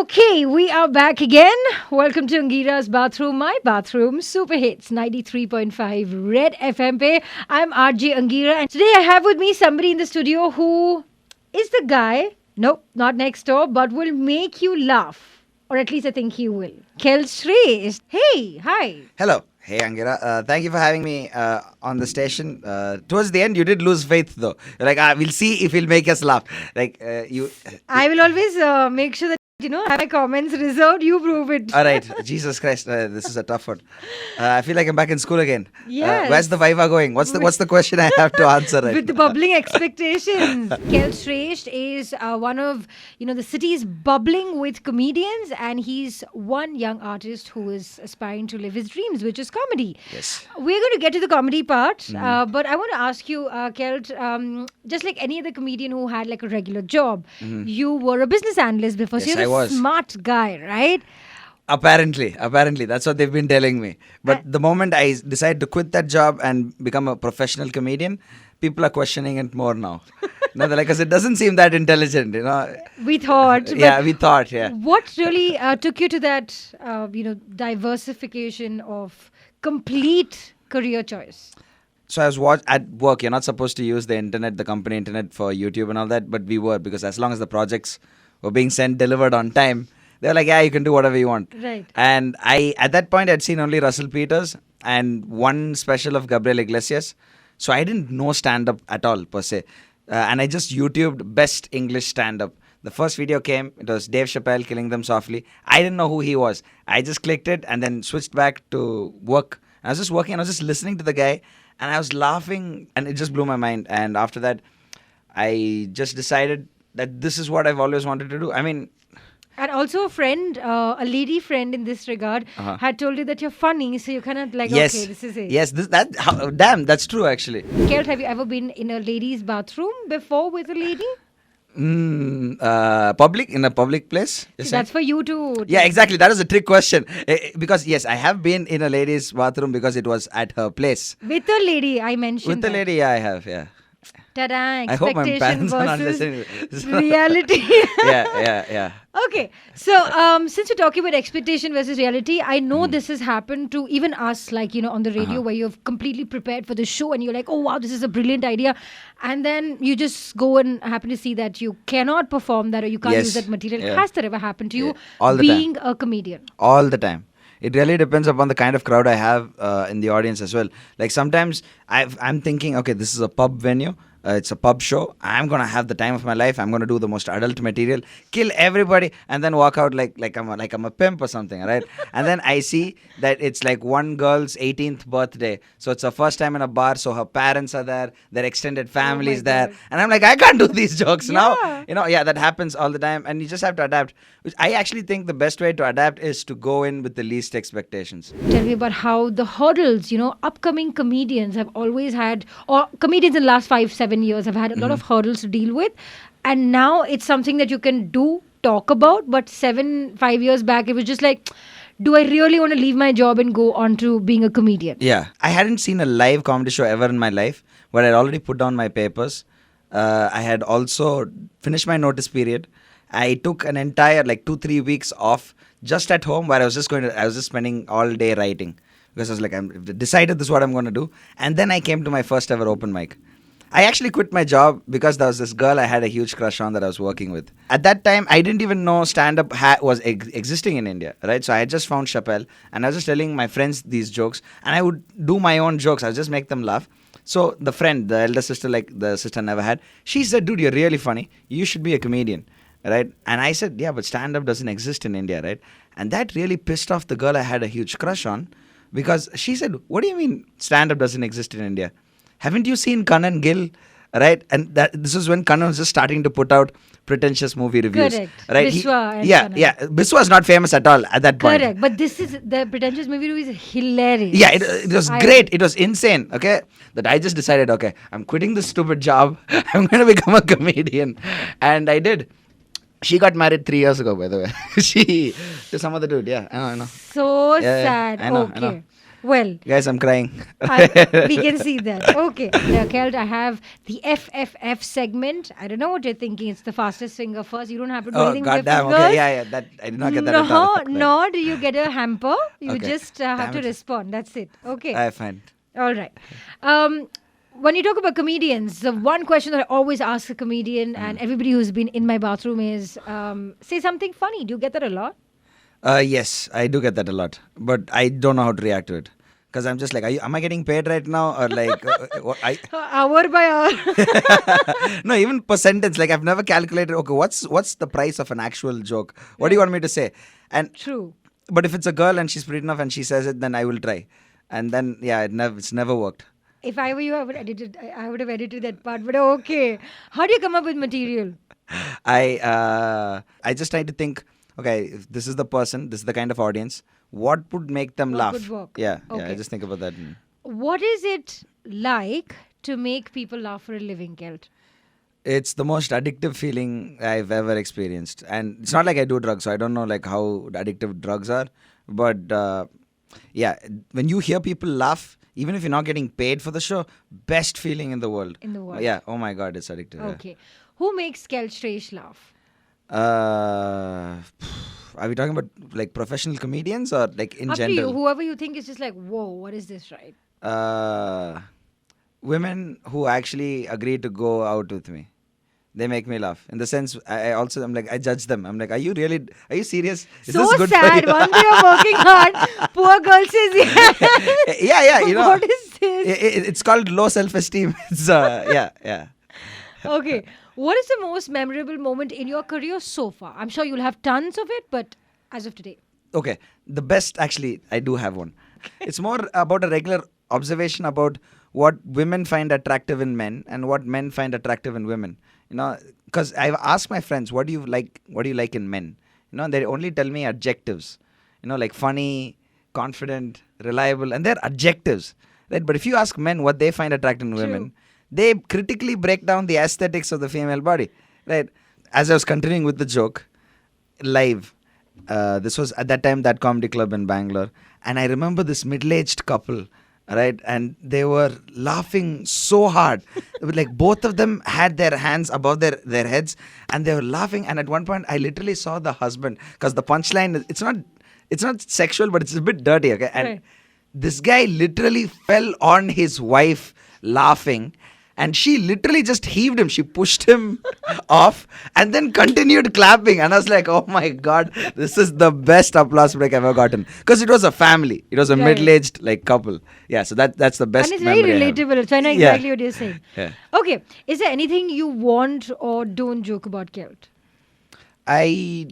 Okay, we are back again. Welcome to Angira's Baat-Room, my bathroom, Superhits 93.5 Red FM pe. I'm RJ Angira, and today I have with me somebody in the studio who is the guy, nope, not next door, but will make you laugh. Or at least I think he will. Kelt Sreshth. Hey, hi. Hello. Hey, Angira. Thank you for having me on the station. Towards the end, you did lose faith, though. You're like, we'll see if he'll make us laugh. You. I will always make sure that, have my comments reserved. You prove it. All right. Jesus Christ. This is a tough one. I feel like I'm back in school again. Yes. Where's the Viva going? What's the question I have to answer right With the bubbling expectations. Kelt Sreshth is one of, the city's bubbling with comedians, and he's one young artist who is aspiring to live his dreams, which is comedy. Yes. We're going to get to the comedy part, but I want to ask you, Kelt, just like any other comedian who had like a regular job, you were a business analyst before, so Yes, you're I a was. smart guy, right? Apparently, that's what they've been telling me. But the moment I decide to quit that job and become a professional comedian, people are questioning it more now. They're like, because it doesn't seem that intelligent, We thought. We thought, yeah. What really took you to that, diversification of complete career choice? So I was at work. You're not supposed to use the internet, the company internet for YouTube and all that, but we were, because as long as the projects were being delivered on time, they were like, yeah, you can do whatever you want. Right. And at that point, I'd seen only Russell Peters and one special of Gabriel Iglesias. So I didn't know stand-up at all, per se. And I just YouTubed best English stand-up. The first video came, it was Dave Chappelle, Killing Them Softly. I didn't know who he was. I just clicked it and then switched back to work. I was just working, I was just listening to the guy, and I was laughing, and it just blew my mind. And after that, I just decided that this is what I've always wanted to do. I mean... And also a friend, a lady friend in this regard, had told you that you're funny, so you're kind of like, yes, okay, this is it. Yes, damn, that's true actually. Kelt, have you ever been in a lady's bathroom before with a lady? In a public place? See, that's for you to... Yeah, exactly. That is a trick question. Because yes, I have been in a lady's bathroom because it was at her place. With a lady, I mentioned With a lady, yeah, I have, yeah. Ta-da, I hope my expectation parents are not versus listening. reality. Yeah. Okay, so since we're talking about expectation versus reality, I know this has happened to even us, like, on the radio, where you've completely prepared for the show and you're like, oh, wow, this is a brilliant idea. And then you just go and happen to see that you cannot perform that or you can't use that material. Yeah. Has that ever happened to you, Yeah. All the being time. a comedian? All the time. It really depends upon the kind of crowd I have in the audience as well. Like sometimes I'm thinking, okay, this is a pub venue. It's a pub show. I'm going to have the time of my life. I'm going to do the most adult material, kill everybody, and then walk out like I'm a pimp or something, right? And then I see that it's like one girl's 18th birthday. So it's her first time in a bar. So her parents are there. Their extended family is there. God. And I'm like, I can't do these jokes now. Yeah. That happens all the time. And you just have to adapt. Which I actually think the best way to adapt is to go in with the least expectations. Tell me about how the hurdles, upcoming comedians have always had, or comedians in the last 5-7 years have had a lot of hurdles to deal with. And now it's something that you can talk about. But 5 years back, it was just like, do I really want to leave my job and go on to being a comedian? Yeah. I hadn't seen a live comedy show ever in my life, but I'd already put down my papers. I had also finished my notice period. I took an entire 2-3 weeks off just at home where I was just spending all day writing. Because I was like, I've decided this is what I'm going to do. And then I came to my first ever open mic. I actually quit my job because there was this girl I had a huge crush on that I was working with. At that time, I didn't even know stand-up was existing in India, right? So I had just found Chappelle and I was just telling my friends these jokes and I would do my own jokes. I would just make them laugh. So the friend, the elder sister, like the sister I never had, she said, dude, you're really funny. You should be a comedian, right? And I said, yeah, but stand-up doesn't exist in India, right? And that really pissed off the girl I had a huge crush on because she said, what do you mean stand-up doesn't exist in India? Haven't you seen Kannan Gill, right? And this is when Kannan was just starting to put out pretentious movie reviews. Correct. Right? Biswa and Yeah. Kannan. Biswa was not famous at all at that point. Correct. But the pretentious movie is hilarious. Yeah, it was great. It was insane, okay? That I just decided, okay, I'm quitting this stupid job. I'm going to become a comedian. And I did. She got married 3 years ago, by the way. To some other dude, yeah. I know. So Yeah, sad. I know. Okay. Well, Guys, I'm crying. we can see that. Okay. Now, Kelt, I have the Fff segment. I don't know what you're thinking. It's the fastest finger first. You don't have to do Oh, anything with your goddamn. fingers. Okay, yeah. That I did not get that at No, all. Right. nor do you get a hamper. You Okay. just have Damn to it. respond. That's it. Okay. I find. All right. When you talk about comedians, the one question that I always ask a comedian and everybody who's been in my bathroom is say something funny. Do you get that a lot? Yes, I do get that a lot, but I don't know how to react to it because I'm just like, am I getting paid right now or like, Hour by hour. no, even per sentence. Like I've never calculated. Okay, what's the price of an actual joke? What do you want me to say? And True. but if it's a girl and she's pretty enough and she says it, then I will try. And then yeah, it's never worked. If I were you, I would have edited that part. But okay, how do you come up with material? I just try to think. Okay, if this is the person, this is the kind of audience. What would make them What laugh? would work? Yeah, Okay. I just think about that. What is it like to make people laugh for a living, Kelt? It's the most addictive feeling I've ever experienced, and it's not like I do drugs, so I don't know like how addictive drugs are. But yeah, when you hear people laugh, even if you're not getting paid for the show, best feeling in the world. In the world. Yeah. Oh my God, it's addictive. yeah. Okay. Who makes Kelt Sreshth laugh? Are we talking about like professional comedians or like in Up to general? you. Whoever you think is just like, whoa, what is this, right? Women who actually agree to go out with me. They make me laugh. In the sense, I'm like, I judge them. I'm like, are you serious? Is So this good sad. for you? One day you're working hard. Poor girl says, yeah, you know. What is this? It's called low self-esteem. It's, yeah. Okay. What is the most memorable moment in your career so far? I'm sure you'll have tons of it, but as of today. Okay. The best, actually, I do have one. It's more about a regular observation about what women find attractive in men and what men find attractive in women. You know, because I've asked my friends, what do you like in men? You know, they only tell me adjectives. You know, like funny, confident, reliable, and they're adjectives, right? But if you ask men what they find attractive in women, they critically break down the aesthetics of the female body, right? As I was continuing with the joke, live, this was at that time that comedy club in Bangalore, and I remember this middle-aged couple, right? And they were laughing so hard. Like both of them had their hands above their heads and they were laughing. And at one point, I literally saw the husband because the punchline, it's not sexual, but it's a bit dirty, okay? And this guy literally fell on his wife laughing. And she literally just heaved him. She pushed him off and then continued clapping. And I was like, oh my God, this is the best applause break I've ever gotten. Because it was a family. It was a middle-aged like couple. Yeah, so that's the best. And it's very memory I have. relatable. So I know exactly what you're saying. Yeah. Okay. Is there anything you want or don't joke about, Kelt? I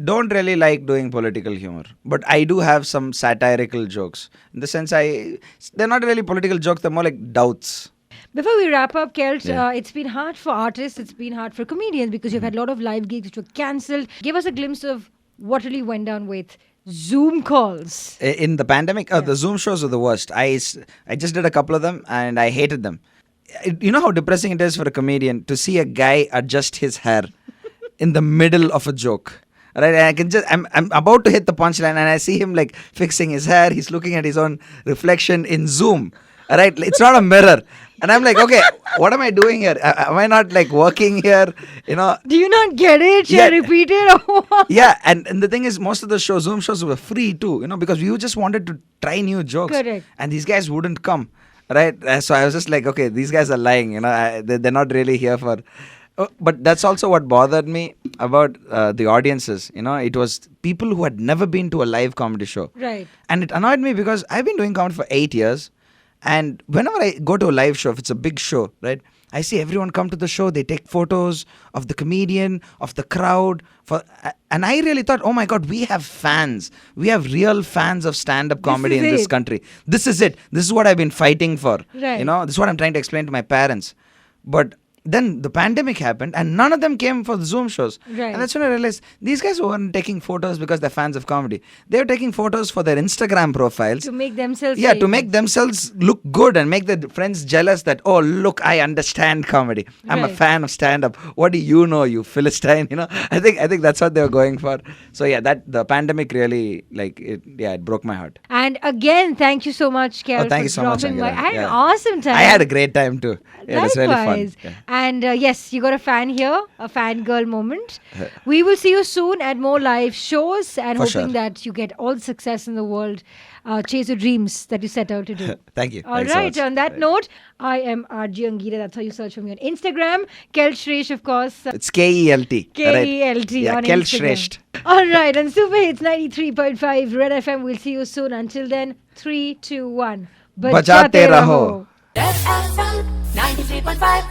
don't really like doing political humor, but I do have some satirical jokes. In the sense, they're not really political jokes, they're more like doubts. Before we wrap up, Kelt, Yeah. it's been hard for artists, it's been hard for comedians because you've had a lot of live gigs which were cancelled. Give us a glimpse of what really went down with Zoom calls. In the pandemic, the Zoom shows are the worst. I just did a couple of them and I hated them. You know how depressing it is for a comedian to see a guy adjust his hair in the middle of a joke. Right, and I'm about to hit the punchline and I see him like fixing his hair. He's looking at his own reflection in Zoom. Right, it's not a mirror. And I'm like, okay, what am I doing here? Am I not like working here? You know? Do you not get it? Should I repeat it? Or what? Yeah, and the thing is, most of the shows, Zoom shows were free too, you know, because we just wanted to try new jokes. Correct. And these guys wouldn't come, right? So I was just like, okay, these guys are lying, you know, they're not really here for... But that's also what bothered me about the audiences, you know, it was people who had never been to a live comedy show. Right. And it annoyed me because I've been doing comedy for 8 years. And whenever I go to a live show, if it's a big show, right, I see everyone come to the show, they take photos of the comedian, of the crowd. And I really thought, oh my God, we have fans. We have real fans of stand-up comedy in this country. This is it. This is what I've been fighting for. Right. You know, this is what I'm trying to explain to my parents. But then the pandemic happened and none of them came for the Zoom shows. Right. And that's when I realized these guys weren't taking photos because they're fans of comedy. They were taking photos for their Instagram profiles. To make themselves To make themselves look good and make their friends jealous that, oh, look, I understand comedy. I'm a fan of stand-up. What do you know, you Philistine? You know, I think that's what they were going for. So yeah, the pandemic really, it broke my heart. And again, thank you so much, Kel, thank for you so much, dropping by. Angira. I had an Yeah. awesome time. I had a great time too. Yeah, it was really fun. Likewise. Yeah. And yes, you got a fan here, a fangirl moment. We will see you soon at more live shows and For hoping sure. that you get all the success in the world. Chase your dreams that you set out to do. Thank you. All Thanks so right. much. On that Right. note, I am RJ Angira. That's how you search for me on Instagram. Kelt Sreshth, of course. It's KELT. KELT Yeah, on Kelt Instagram. Sreshth. All right. On Super Hits 93.5 Red FM. We'll see you soon. Until then, 3, 2, 1. Bajate raho. Red FM 93.5